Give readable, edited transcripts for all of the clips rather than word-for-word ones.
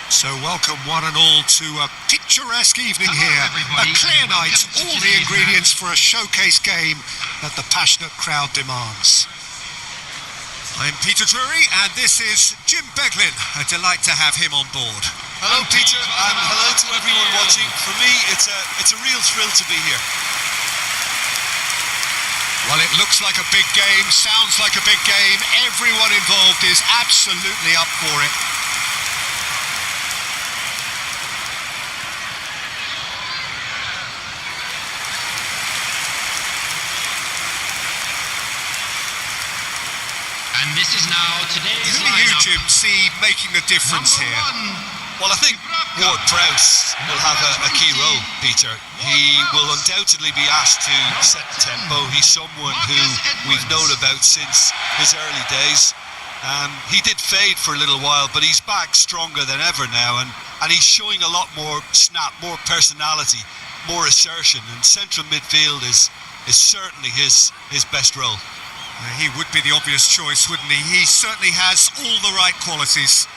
So welcome one and all to a picturesque evening here. A clear night, all the ingredients for a showcase game that the passionate crowd demands. I'm Peter Drury and this is Jim Beglin. A delight to have him on board. Hello Peter and hello to everyone watching. For me it's a real thrill to be here. Well, it looks like a big game, sounds like a big game. Everyone involved is absolutely up for it. And this is now today's Who do you, Jim, see making the difference here? Well, I think Ward Prowse will have a key role, Peter. He will undoubtedly be asked to set the tempo. He's someone who we've known about since his early days. He did fade for a little while, but he's back stronger than ever now, and he's showing a lot more snap, more personality, more assertion, and central midfield is certainly his best role. He would be the obvious choice, wouldn't he? He certainly has all the right qualities.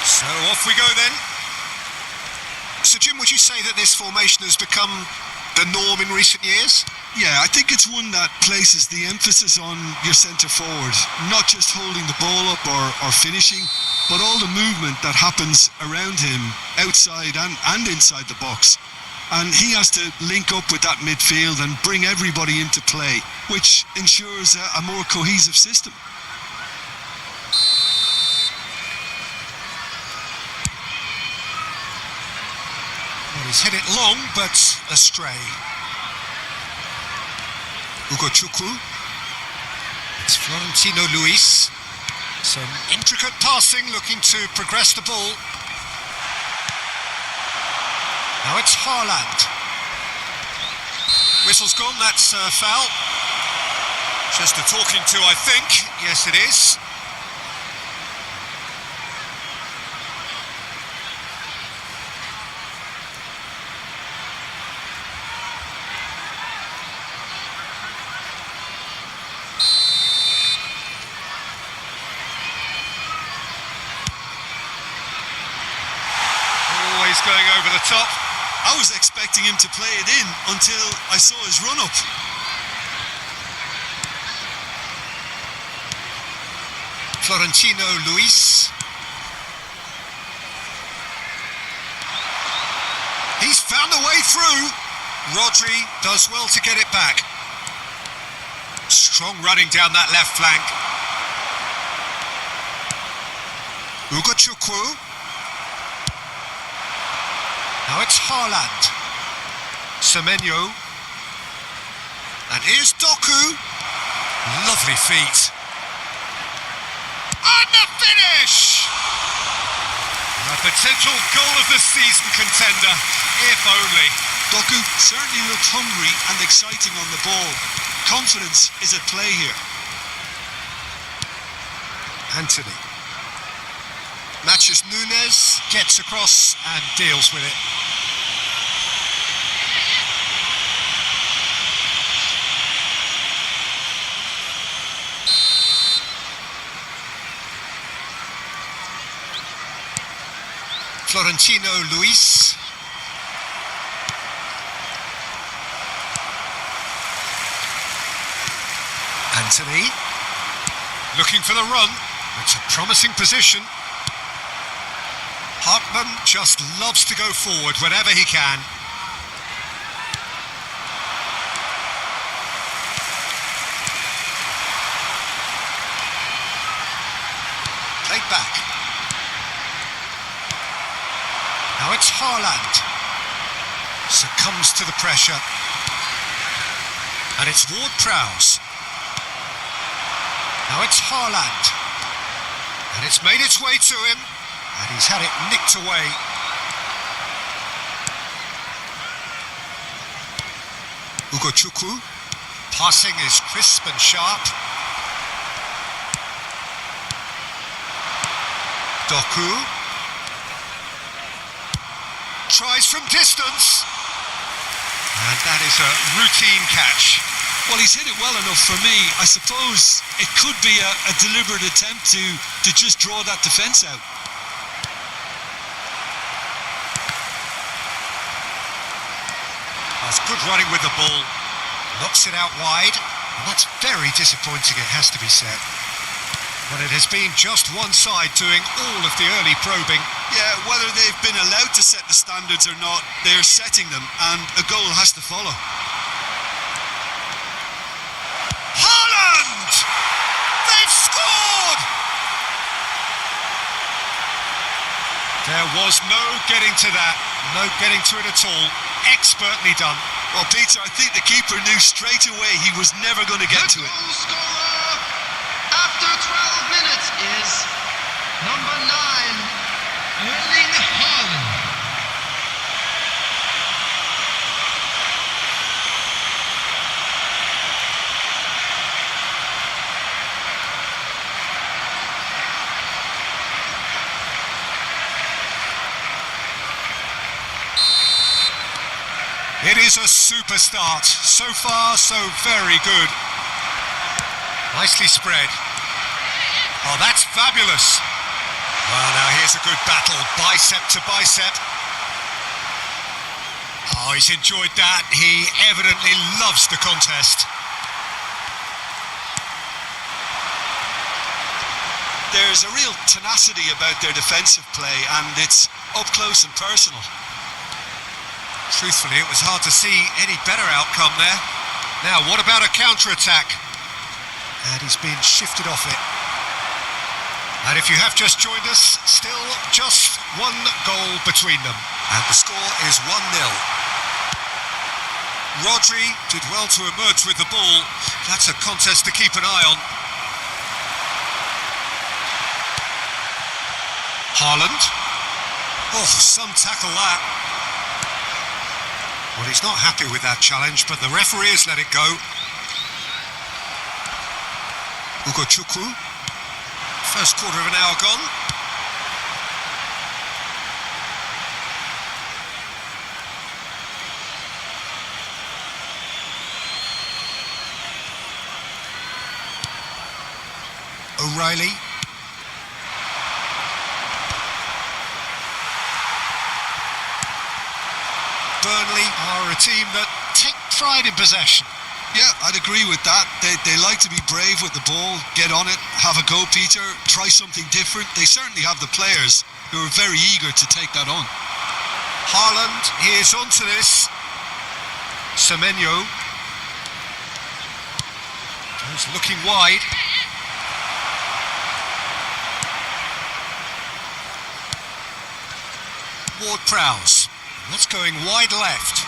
So off we go then. So Jim, would you say that this formation has become the norm in recent years? Yeah, I think it's one that places the emphasis on your centre forward, not just holding the ball up or finishing, but all the movement that happens around him, outside and inside the box. And he has to link up with that midfield and bring everybody into play, which ensures a more cohesive system. He's hit it long, but astray. Ugochukwu. It's Florentino Luis. Some intricate passing, looking to progress the ball. Now it's Haaland. Whistle's gone, that's foul. Just a talking to, I think. Yes, it is. Going over the top. I was expecting him to play it in until I saw his run-up. Florentino Luis. He's found a way through. Rodri does well to get it back. Strong running down that left flank. Ugochukwu. Now it's Haaland. Semenyo. And here's Doku. Lovely feet. And the finish! A potential goal of the season contender, if only. Doku certainly looked hungry and exciting on the ball. Confidence is at play here. Anthony. Matches Nunes, gets across and deals with it. Florentino Luis. Anthony. Looking for the run. It's a promising position. Hartman just loves to go forward whenever he can. Played back. Now it's Haaland. Succumbs to the pressure. And it's Ward Prowse. Now it's Haaland. And it's made its way to him. And he's had it nicked away. Ugochukwu Passing is crisp and sharp. Doku tries from distance, and that is a routine catch. Well, he's hit it well enough for me. I suppose it could be a deliberate attempt to just draw that defence out. That's good running with the ball. Knocks it out wide. And that's very disappointing, it has to be said. When it has been just one side doing all of the early probing. Yeah, whether they've been allowed to set the standards or not, they're setting them, and a goal has to follow. Haaland! They've scored! There was no getting to that. No getting to it at all. Expertly done. Well, Peter, I think the keeper knew straight away he was never going to get to it. Goal scorer after 12 minutes is number 9, Erling Haaland. It is a super start. So far, so very good. Nicely spread. Oh, that's fabulous. Well, now here's a good battle, bicep to bicep. Oh, he's enjoyed that. He evidently loves the contest. There's a real tenacity about their defensive play, and it's up close and personal. Truthfully, it was hard to see any better outcome there. Now, what about a counter-attack? And he's been shifted off it. And if you have just joined us, still just one goal between them. And the score is 1-0. Rodri did well to emerge with the ball. That's a contest to keep an eye on. Haaland. Oh, some tackle that. Well, he's not happy with that challenge, but the referee has let it go. Ugochukwu. First quarter of an hour gone. O'Reilly. Burnley are a team that take pride in possession. Yeah, I'd agree with that. They like to be brave with the ball, get on it, have a go, Peter, try something different. They certainly have the players who are very eager to take that on. Haaland is onto this. Semenyo. He's looking wide. Ward-Prowse. That's going wide left.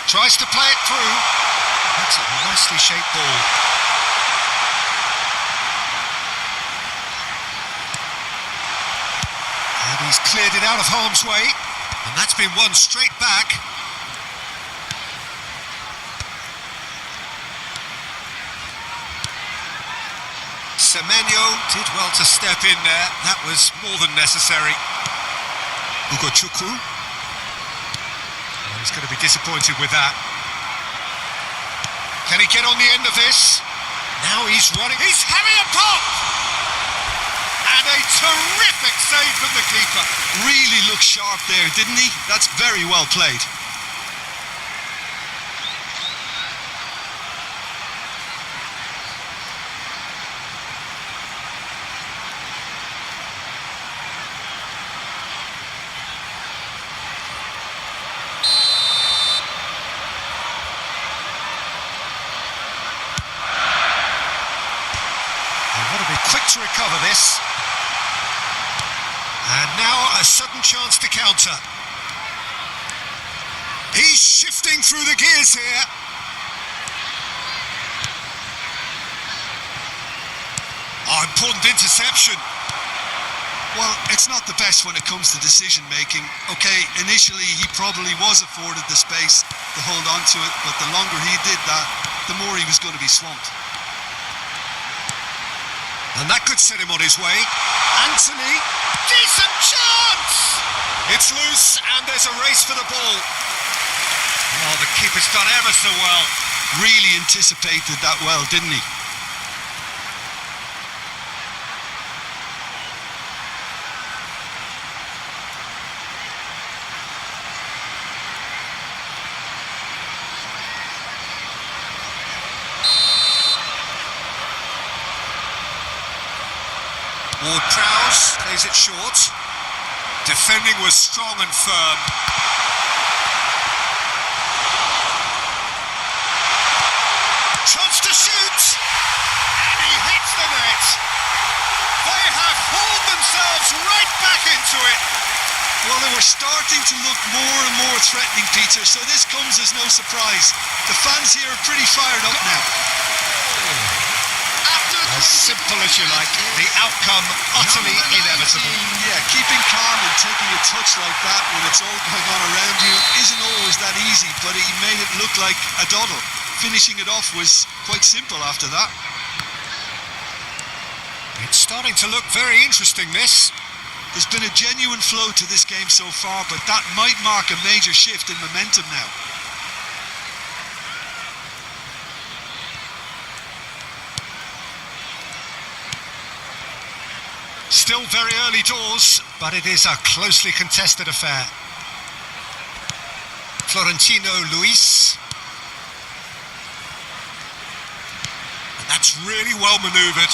Tries to play it through. That's a nicely shaped ball. And he's cleared it out of harm's way. And that's been won straight back. Semenyo did well to step in there. That was more than necessary. Ugochukwu. He's going to be disappointed with that. Can he get on the end of this? Now he's running. He's having a pop! And a terrific save from the keeper. Really looked sharp there, didn't he? That's very well played. Quick to recover this. And now a sudden chance to counter. He's shifting through the gears here. Oh, important interception. Well, it's not the best when it comes to decision making. Okay, initially he probably was afforded the space to hold on to it, but the longer he did that, the more he was going to be swamped. And that could set him on his way. Anthony, decent chance! It's loose and there's a race for the ball. Oh, the keeper's done ever so well. Really anticipated that well, didn't he? Ward-Prowse plays it short. Defending was strong and firm. Chance to shoot! And he hits the net! They have hauled themselves right back into it! Well, they were starting to look more and more threatening, Peter, so this comes as no surprise. The fans here are pretty fired up now. As simple as you like, the outcome utterly inevitable. Yeah, keeping calm and taking a touch like that when it's all going on around you isn't always that easy, but he made it look like a doddle. Finishing it off was quite simple after that. It's starting to look very interesting, this. There's been a genuine flow to this game so far, but that might mark a major shift in momentum now. Still very early doors, but it is a closely contested affair. Florentino Luis. And that's really well manoeuvred.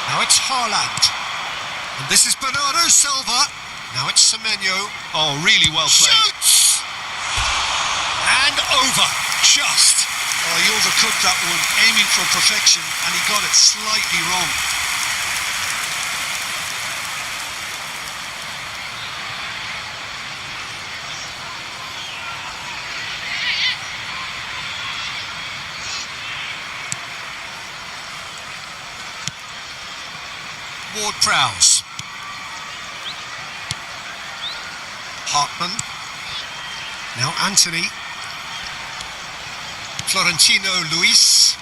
Now it's Haaland. And this is Bernardo Silva. Now it's Semenyo. Oh, really well played. Shoots! And over. Just. Oh, he overcooked that one, aiming for perfection, and he got it slightly wrong. Ward-Prowse. Hartman. Now Anthony. Florentino Luis.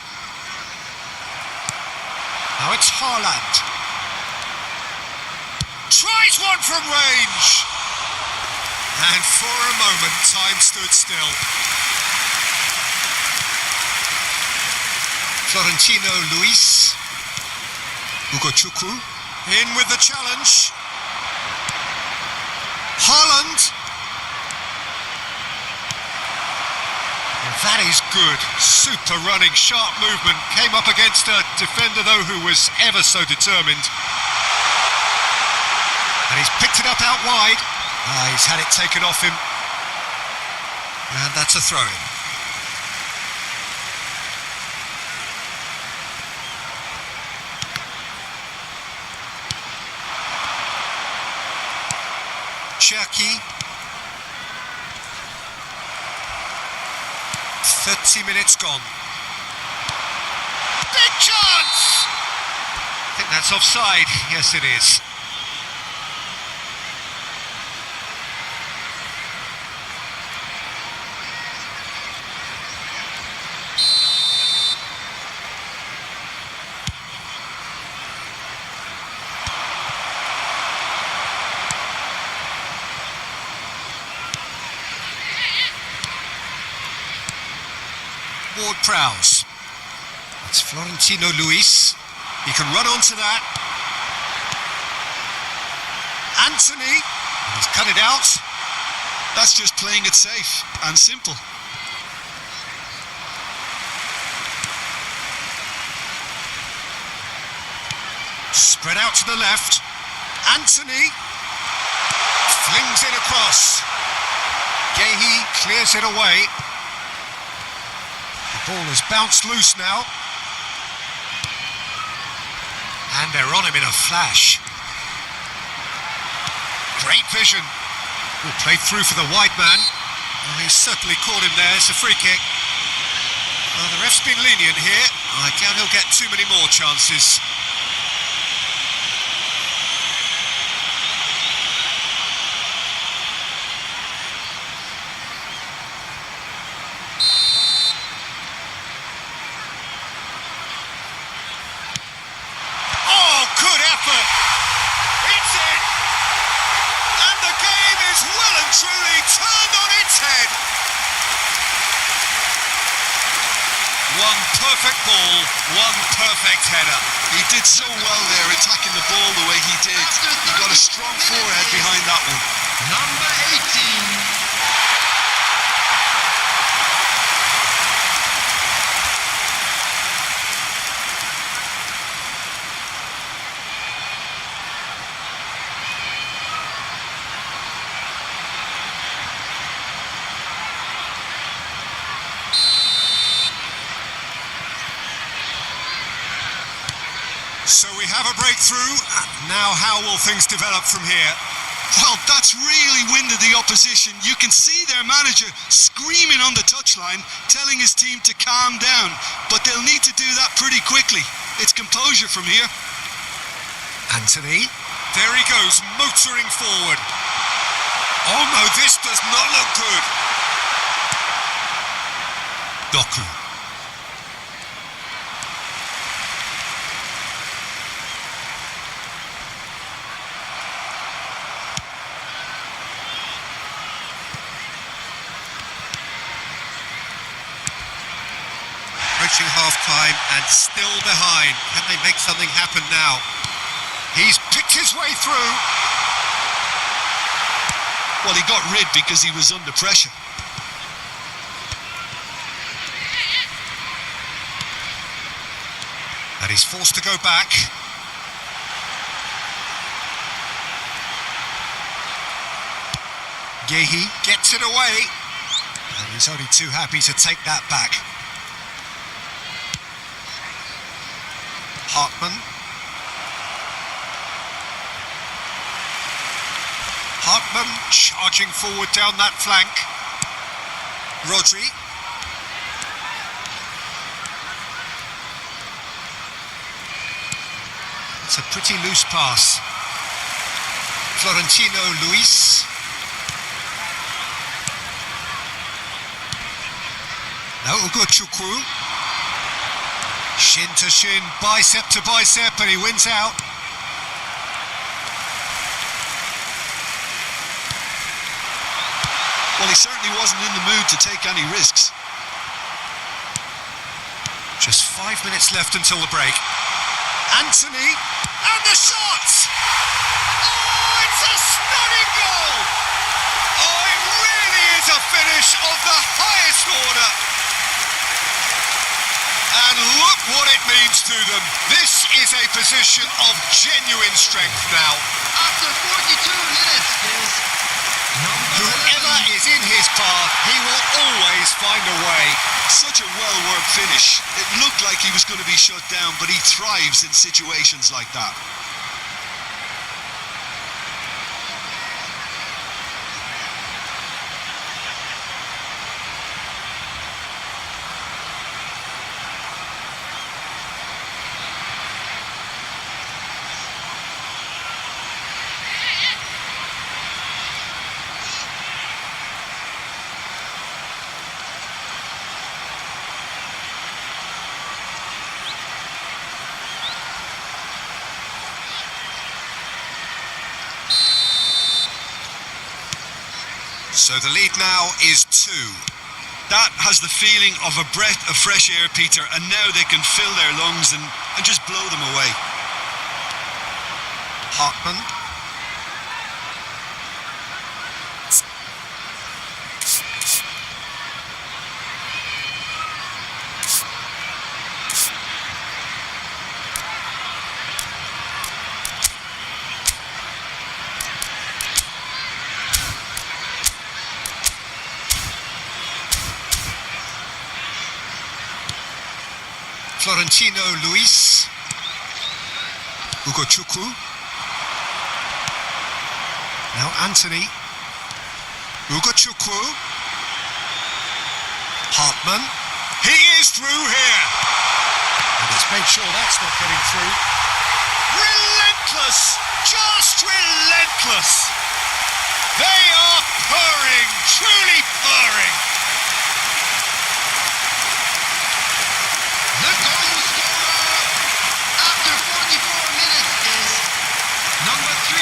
Now it's Haaland. Tries one from range. And for a moment, time stood still. Florentino Luis. Ugochukwu. In with the challenge. Haaland. And that is good. Super running, sharp movement. Came up against a defender, though, who was ever so determined. And he's picked it up out wide. He's had it taken off him. And that's a throw-in. Cherki. 30 minutes gone. Big chance! I think that's offside. Yes, it is. Ward-Prowse. It's Florentino Luis. He can run onto that. Anthony. He's cut it out. That's just playing it safe and simple. Spread out to the left. Anthony flings it across. Gehi clears it away. The ball has bounced loose now. And they're on him in a flash. Great vision. Will play through for the wide man. Oh, he's certainly caught him there. It's a free kick. Well, the ref's been lenient here. I doubt he'll get too many more chances. and truly turned on its head. One perfect ball, one perfect header. He did so well there, attacking the ball the way he did. He got a strong forehead behind that one. Number 18. So we have a breakthrough. Now how will things develop from here? Well, that's really winded the opposition. You can see their manager screaming on the touchline, telling his team to calm down. But they'll need to do that pretty quickly. It's composure from here. Anthony. There he goes, motoring forward. Oh no, this does not look good. Doku. Approaching half-time and still behind. Can they make something happen now? He's picked his way through. Well, he got rid because he was under pressure. And he's forced to go back. Gehi gets it away. And he's only too happy to take that back. Hartman. Hartman charging forward down that flank. Rodri. It's a pretty loose pass. Florentino Luis. Now Ugochukwu. Shin to shin, bicep to bicep, and he wins out. Well, he certainly wasn't in the mood to take any risks. Just 5 minutes left until the break. Anthony, and the shot! Oh, it's a stunning goal! Oh, it really is a finish of the highest order. And look what it means to them. This is a position of genuine strength now. After 42 minutes is number Whoever 11. is in his path, he will always find a way. Such a well-worked finish. It looked like he was going to be shut down, but he thrives in situations like that. So the lead now is 2. That has the feeling of a breath of fresh air, Peter, and now they can fill their lungs and just blow them away. Hartman. Florentino Luis. Ugochukwu. Now Anthony. Ugochukwu. Hartman. He is through here. And he's made sure that's not getting through. Relentless. Just relentless. They are purring. Truly purring. The goal scorer after 44 minutes is number 3.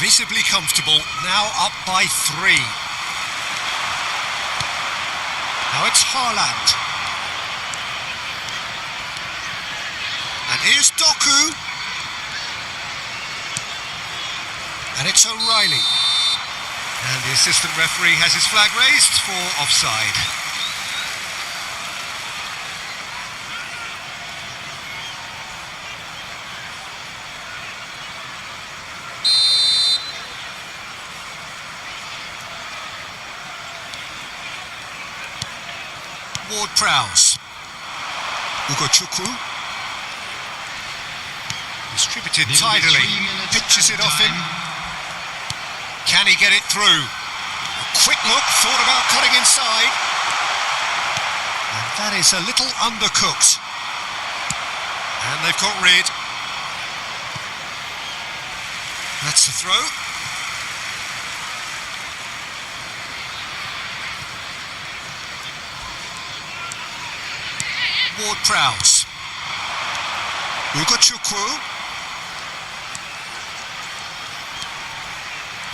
Visibly comfortable, now up by 3. Now it's Haaland. And here's Doku. And it's O'Reilly. And the assistant referee has his flag raised for offside. Ward-Prowse. Ugochukwu. Distributed tidily. Pitches it off him. Can he get it through? A quick look, thought about cutting inside. And that is a little undercooked. And they've got rid. That's a throw. Ward-Prowse. Ugochukwu.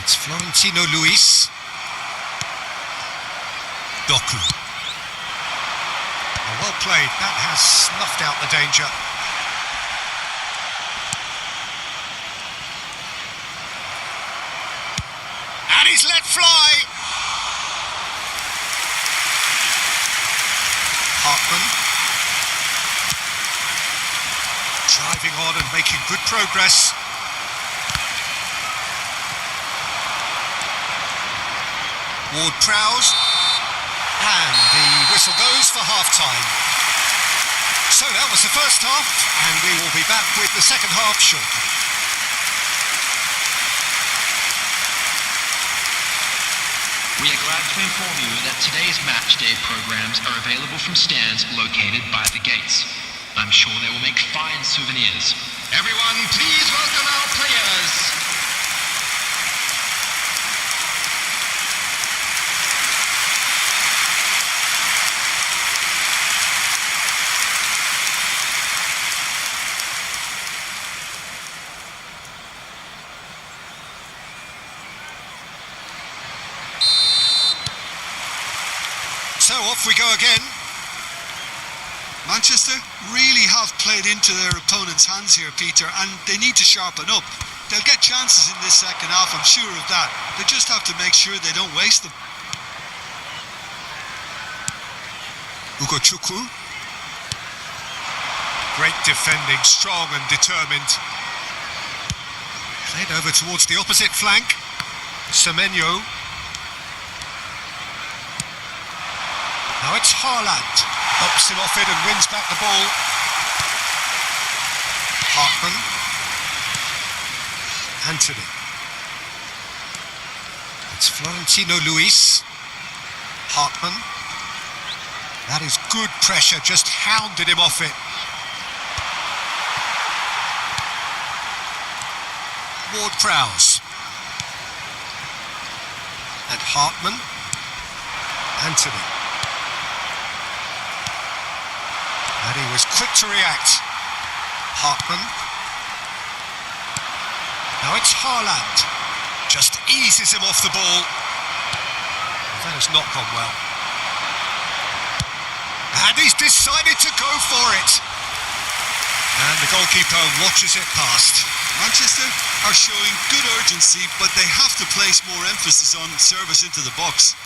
It's Florentino Luis. Doku. Well played. That has snuffed out the danger. And he's let fly. Hartman. Driving on and making good progress. Ward-Prowse. And the whistle goes for half-time. So that was the first half, and we will be back with the second half shortly. We are glad to inform you that today's match day programs are available from stands located by the gates. I'm sure they will make fine souvenirs. Everyone, please welcome our players. So off we go again. Manchester really have played into their opponent's hands here, Peter, and they need to sharpen up. They'll get chances in this second half, I'm sure of that. They just have to make sure they don't waste them. Ugochukwu. Great defending, strong and determined. Played over towards the opposite flank. Semenyo. Now it's Haaland. Hops him off it and wins back the ball. Hartman. Anthony. It's Florentino Luis. Hartman. That is good pressure, just hounded him off it. Ward-Prowse. And Hartman. Anthony. And he was quick to react. Hartman. Now it's Haaland. Just eases him off the ball. That has not gone well. And he's decided to go for it. And the goalkeeper watches it past. Manchester are showing good urgency, but they have to place more emphasis on service into the box.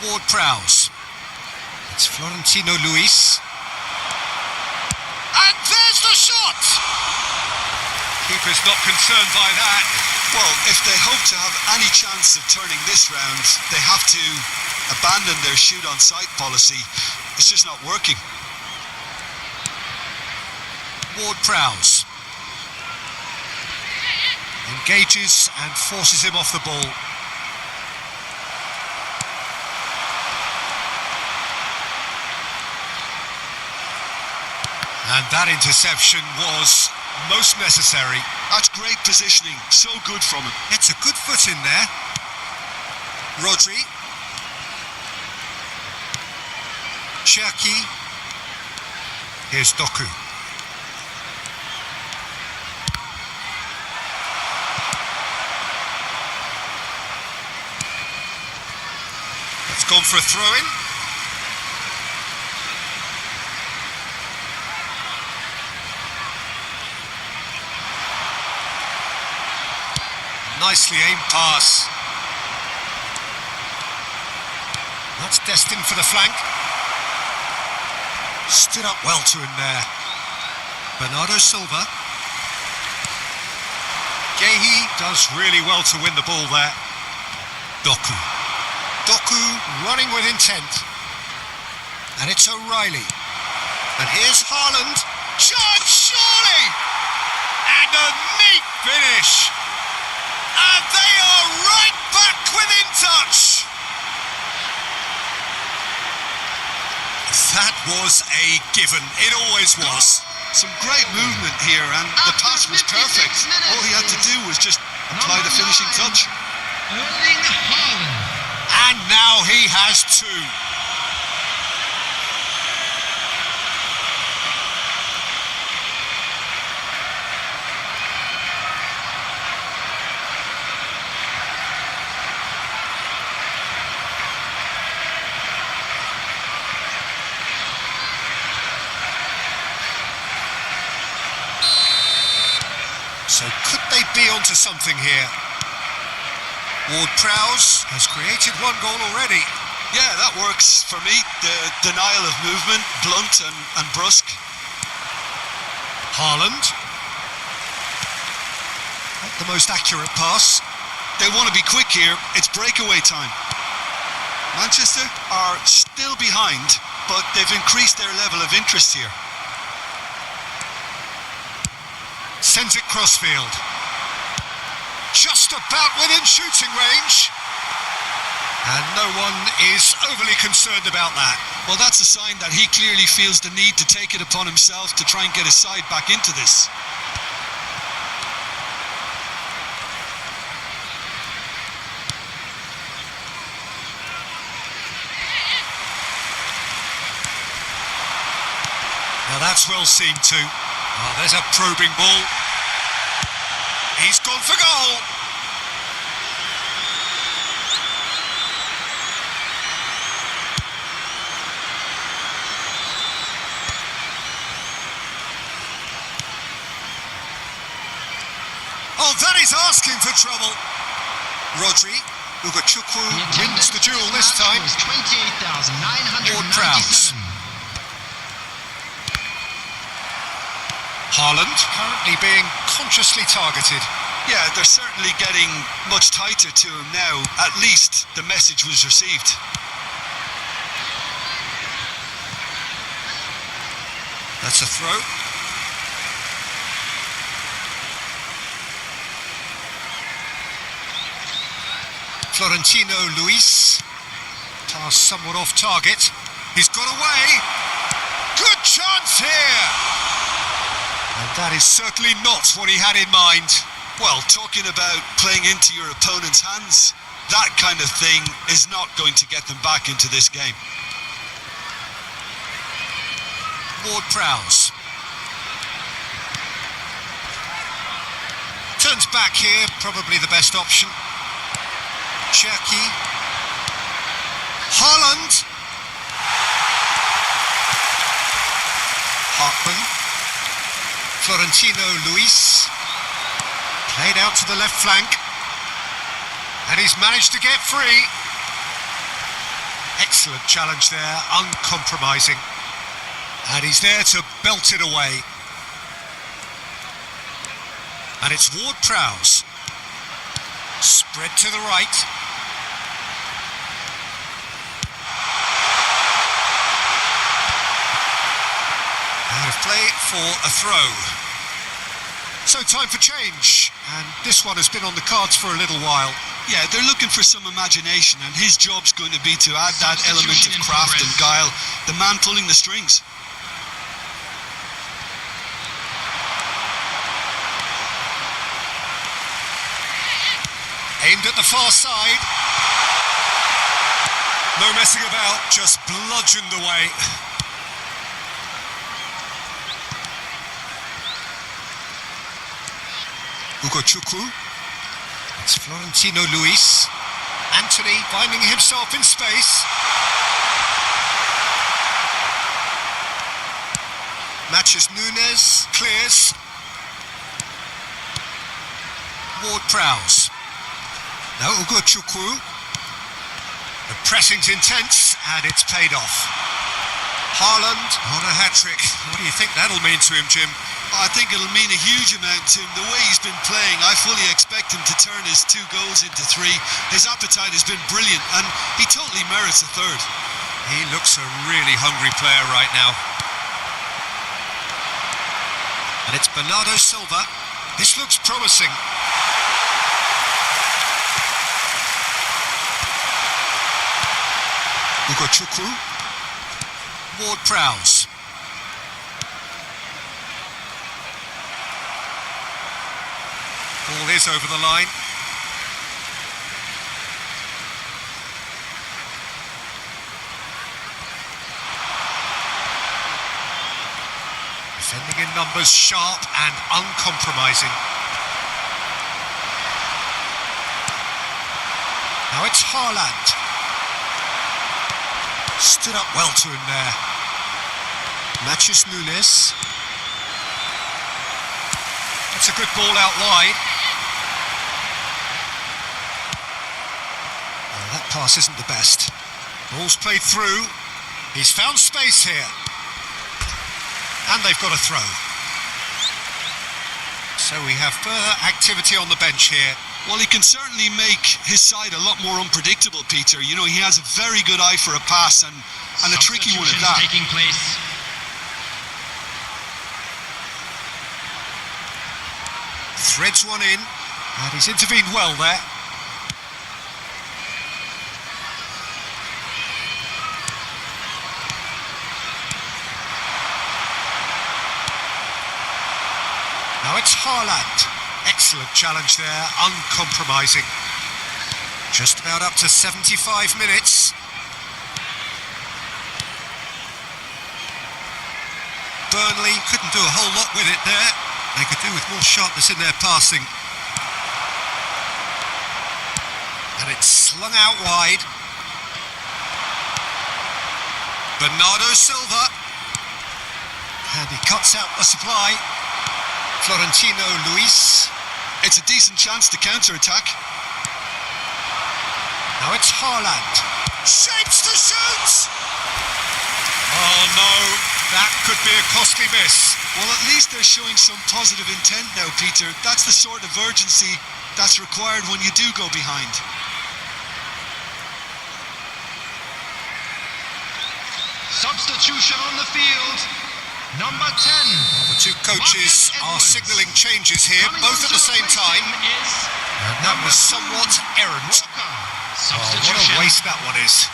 Ward-Prowse. It's Florentino Luis. And there's the shot! Keeper's not concerned by that. Well, if they hope to have any chance of turning this round, they have to abandon their shoot on sight policy. It's just not working. Ward-Prowse. Engages and forces him off the ball. And that interception was most necessary. That's great positioning, so good from him. It's a good foot in there. Rodri. Cherki. Here's Doku. It's gone for a throw-in. Nicely aimed pass. That's destined for the flank. Stood up well to him there. Bernardo Silva. Gehi does really well to win the ball there. Doku. Doku running with intent. And it's O'Reilly. And here's Haaland. Chance, surely! And a neat finish. And they are right back within touch. That was a given. It always was. Some great movement here, and the pass was perfect. All he had to do was just apply the finishing touch. Erling Haaland. And now he has two. So could they be onto something here? Ward-Prowse has created one goal already. Yeah, that works for me. The denial of movement, blunt and brusque. Haaland. Not the most accurate pass. They want to be quick here. It's breakaway time. Manchester are still behind, but they've increased their level of interest here. Sends it crossfield. Just about within shooting range. And no one is overly concerned about that. Well, that's a sign that he clearly feels the need to take it upon himself to try and get his side back into this. Now that's well seen too. Oh, there's a probing ball. He's gone for goal. Oh, that is asking for trouble. Rodri, Ugachukwu wins the duel this time. 28,997. Haaland currently being consciously targeted. Yeah, they're certainly getting much tighter to him now. At least the message was received. That's a throw. Florentino Luis. Pass somewhat off target. He's got away. Good chance here. And that is certainly not what he had in mind. Well, talking about playing into your opponent's hands, that kind of thing is not going to get them back into this game. Ward-Prowse. Turns back here, probably the best option. Cherki. Haaland. Hartman. Florentino Luis. Played out to the left flank. And he's managed to get free. Excellent challenge there, uncompromising. And he's there to belt it away. And it's Ward-Prowse. Spread to the right. Out of play for a throw. So time for change, and this one has been on the cards for a little while. Yeah, they're looking for some imagination, and his job's going to be to add that element of craft and guile, the man pulling the strings. Aimed at the far side. No messing about, just bludgeoned away. Ugochukwu. It's Florentino Luis. Anthony finding himself in space. Matches Nunes, clears. Ward-Prowse. Now Ugochukwu. The pressing's intense, and it's paid off. Haaland on a hat-trick. What do you think that'll mean to him, Jim? I think it'll mean a huge amount to him. The way he's been playing, I fully expect him to turn his 2 goals into 3. His appetite has been brilliant, and he totally merits a third. He looks a really hungry player right now. And it's Bernardo Silva. This looks promising. Ugochukwu. Ward-Prowse. Ball is over the line. Defending in numbers, sharp and uncompromising. Now it's Haaland. Stood up well to him there. Matches Nunes. That's a good ball out wide. Oh, that pass isn't the best. Ball's played through. He's found space here. And they've got a throw. So we have further activity on the bench here. Well, he can certainly make his side a lot more unpredictable, Peter. You know, he has a very good eye for a pass and a tricky one at that. Taking place. Threads one in, and he's intervened well there. Now it's Haaland. Excellent challenge there, uncompromising. Just about up to 75 minutes. Burnley couldn't do a whole lot with it there. They could do with more sharpness in their passing. And it's slung out wide. Bernardo Silva. And he cuts out the supply. Florentino Luis. It's a decent chance to counter-attack. Now it's Haaland. Shapes to shoot! Oh no, that could be a costly miss. Well, at least they're showing some positive intent now, Peter. That's the sort of urgency that's required when you do go behind. Substitution on the field. Number 10. The two coaches are signalling changes here, both at the same time. And that was somewhat errant. Oh, what a waste that one is.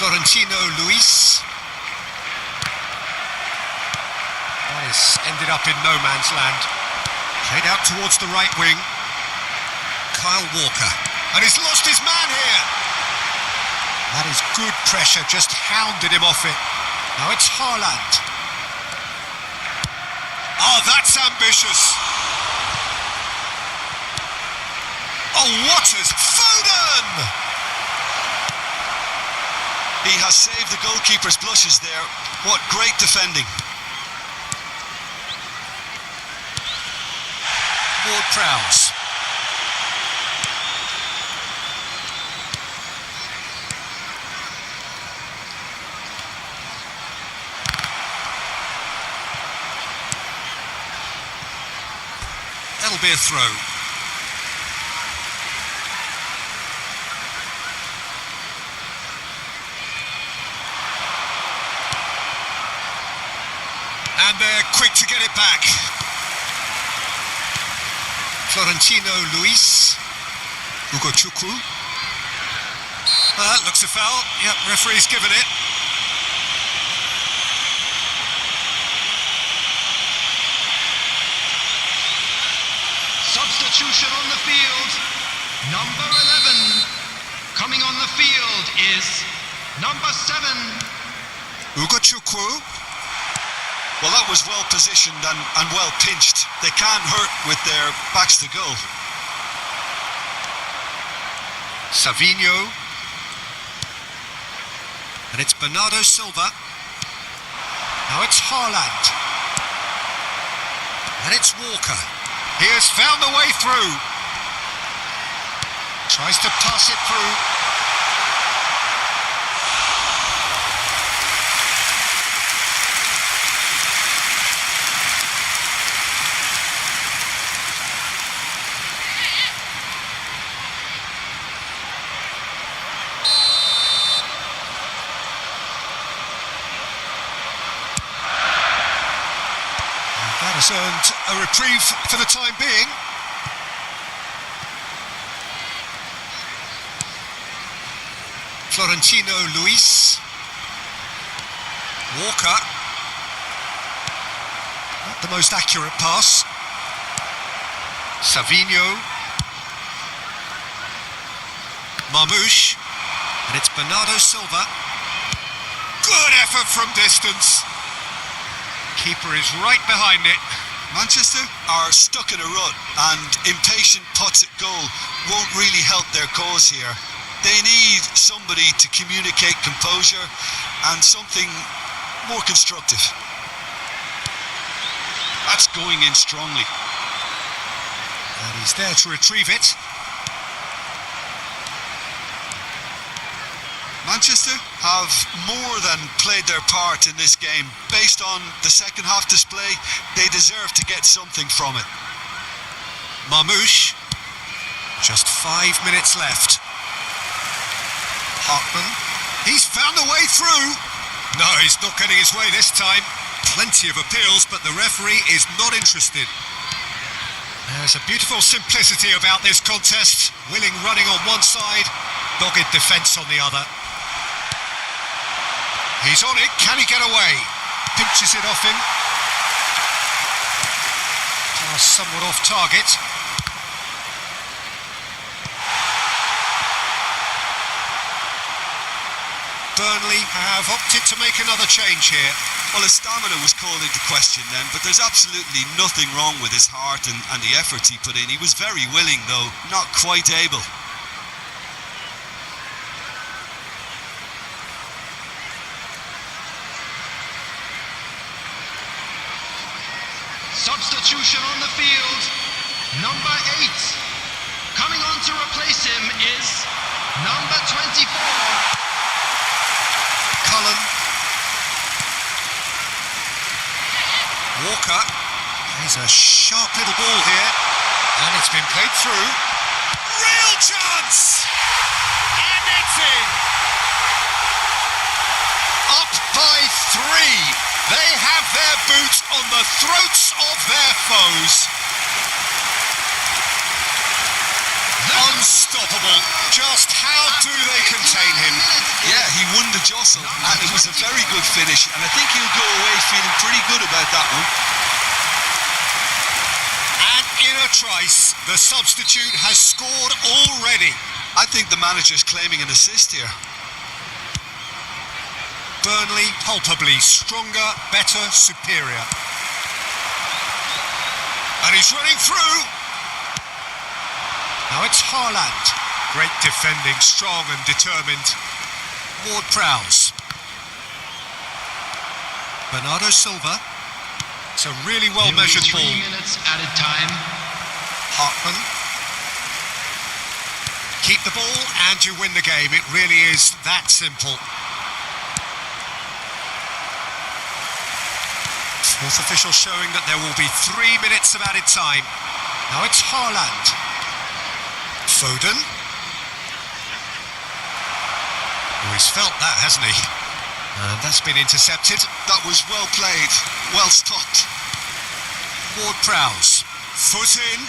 Florentino Luis. That has ended up in no man's land. Played out towards the right wing. Kyle Walker. And he's lost his man here. That is good pressure, just hounded him off it. Now it's Haaland. Oh, that's ambitious. Oh, what is Foden? He has saved the goalkeeper's blushes there. What great defending. Ward-Prowse. That'll be a throw. And they're quick to get it back. Florentino Luis. Ugochukwu. That looks a foul. Yep, referee's given it. Substitution on the field. Number 11. Coming on the field is number 7. Ugochukwu. Well, that was well positioned and well pinched. They can't hurt with their backs to goal. Savinho. And it's Bernardo Silva. Now it's Haaland. And it's Walker. He has found the way through. Tries to pass it through. That has earned a reprieve for the time being. Florentino Luis. Walker. Not the most accurate pass. Savinho. Marmouche. And it's Bernardo Silva. Good effort from distance. Keeper is right behind it. Manchester are stuck in a rut, and impatient putts at goal won't really help their cause here. They need somebody to communicate composure and something more constructive. That's going in strongly. And he's there to retrieve it. Manchester have more than played their part in this game. Based on the second half display, they deserve to get something from it. Marmouche. Just 5 minutes left. Hartman. He's found a way through. No, he's not getting his way this time. Plenty of appeals, but the referee is not interested. There's a beautiful simplicity about this contest. Willing running on one side, dogged defence on the other. He's on it, can he get away? Pinches it off him. Pass somewhat off target. Burnley have opted to make another change here. Well, his stamina was called into question then, but there's absolutely nothing wrong with his heart and the efforts he put in. He was very willing, though not quite able. Substitution on the field. Number 8. Coming on to replace him is number 24. Cullen. Walker. There's a sharp little ball here. And it's been played through. Real chance! And it's in! Up by 3. They have their boot on the throats of their foes. Unstoppable. Just how do they contain him? Yeah, he won the jostle, and it was a very good finish, and I think he'll go away feeling pretty good about that one. And in a trice, the substitute has scored already. I think the manager's claiming an assist here. Burnley palpably stronger, better, superior. And he's running through. Now it's Haaland. Great defending, strong and determined. Ward-Prowse. Bernardo Silva. It's a really well-measured ball. 3 minutes added time. Hartman. Keep the ball and you win the game. It really is that simple. Fourth official showing that there will be 3 minutes of added time. Now it's Haaland. Foden. Oh, he's felt that, hasn't he? And that's been intercepted. That was well played, well stopped. Ward-Prowse. Foot in.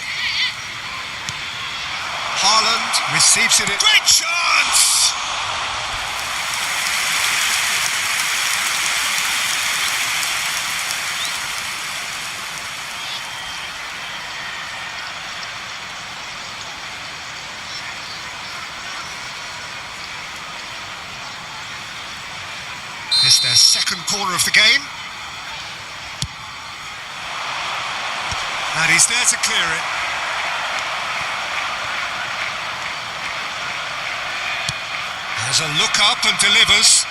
Haaland receives it. Great chance! their second corner of the game. And he's there to clear it. Has a look up and delivers.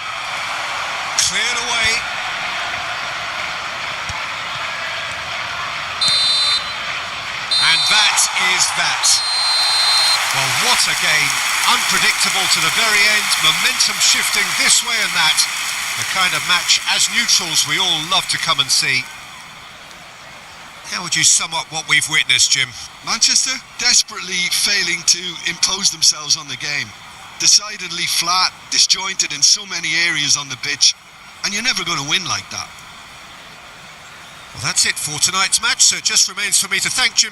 Cleared away. And that is that. Well, what a game. Unpredictable to the very end. Momentum shifting this way and that. The kind of match, as neutrals, we all love to come and see. How would you sum up what we've witnessed, Jim? Manchester desperately failing to impose themselves on the game. Decidedly flat, disjointed in so many areas on the pitch, and you're never going to win like that. Well, that's it for tonight's match, so it just remains for me to thank Jim